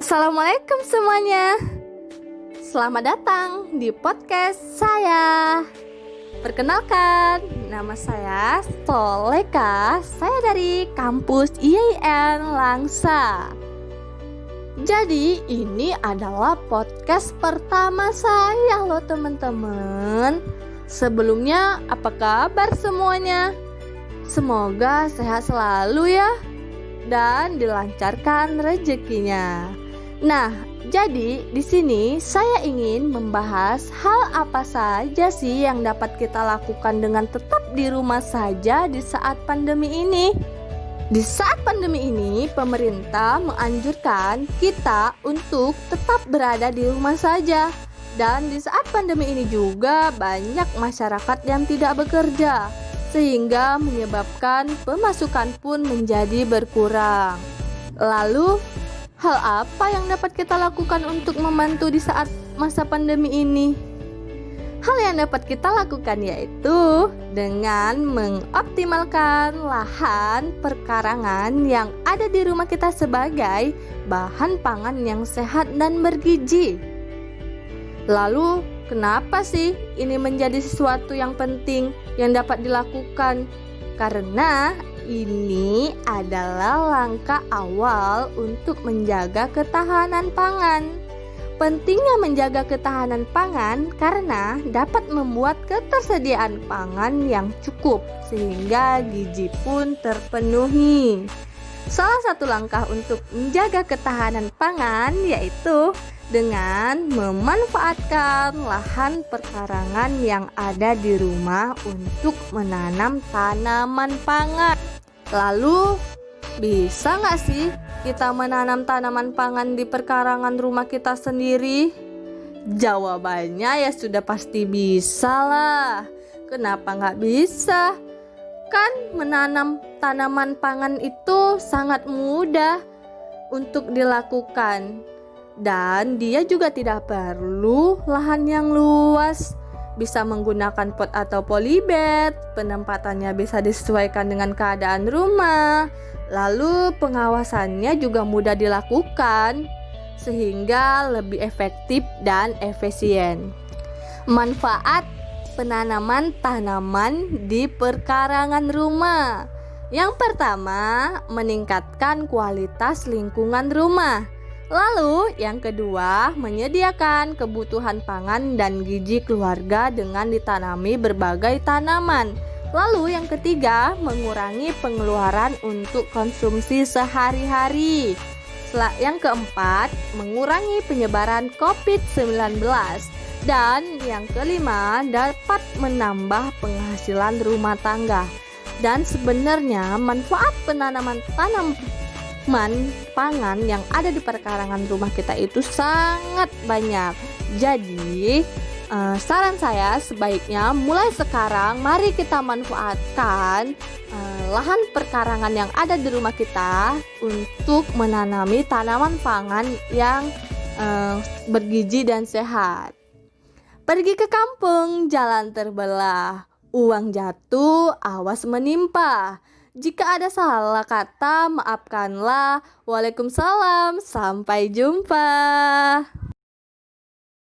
Assalamualaikum semuanya. Selamat datang di podcast saya. Perkenalkan, nama saya Soleka. Saya dari kampus IAIN Langsa. Jadi ini adalah podcast pertama saya loh teman-teman. Sebelumnya apa kabar semuanya? Semoga sehat selalu ya dan dilancarkan rezekinya. Nah, jadi di sini saya ingin membahas hal apa saja sih yang dapat kita lakukan dengan tetap di rumah saja di saat pandemi ini. Di saat pandemi ini, pemerintah menganjurkan kita untuk tetap berada di rumah saja. Dan di saat pandemi ini juga banyak masyarakat yang tidak bekerja, sehingga menyebabkan pemasukan pun menjadi berkurang. Lalu, hal apa yang dapat kita lakukan untuk membantu di saat masa pandemi ini? Hal yang dapat kita lakukan yaitu dengan mengoptimalkan lahan perkarangan yang ada di rumah kita sebagai bahan pangan yang sehat dan bergizi. Lalu, kenapa sih ini menjadi sesuatu yang penting yang dapat dilakukan? Karena ini adalah langkah awal untuk menjaga ketahanan pangan. Pentingnya menjaga ketahanan pangan karena dapat membuat ketersediaan pangan yang cukup sehingga gizi pun terpenuhi. Salah satu langkah untuk menjaga ketahanan pangan yaitu dengan memanfaatkan lahan perkarangan yang ada di rumah untuk menanam tanaman pangan. Lalu, bisa nggak sih kita menanam tanaman pangan di perkarangan rumah kita sendiri? Jawabannya ya sudah pasti bisa lah. Kenapa nggak bisa? Kan menanam tanaman pangan itu sangat mudah untuk dilakukan. Dan dia juga tidak perlu lahan yang luas. Bisa menggunakan pot atau polybag. Penempatannya bisa disesuaikan dengan keadaan rumah. Lalu pengawasannya juga mudah dilakukan sehingga lebih efektif dan efisien. Manfaat penanaman tanaman di perkarangan rumah. Yang pertama, meningkatkan kualitas lingkungan rumah. Lalu yang kedua, menyediakan kebutuhan pangan dan gizi keluarga dengan ditanami berbagai tanaman. Lalu yang ketiga, mengurangi pengeluaran untuk konsumsi sehari-hari. Yang keempat, mengurangi penyebaran COVID-19. Dan yang kelima, dapat menambah penghasilan rumah tangga. Dan sebenarnya manfaat penanaman tanaman pangan yang ada di perkarangan rumah kita itu sangat banyak. Jadi saran saya sebaiknya mulai sekarang mari kita manfaatkan lahan perkarangan yang ada di rumah kita untuk menanami tanaman pangan yang bergizi dan sehat. Pergi ke kampung, jalan terbelah, uang jatuh, awas menimpa. Jika ada salah kata, maafkanlah. Waalaikumsalam, sampai jumpa.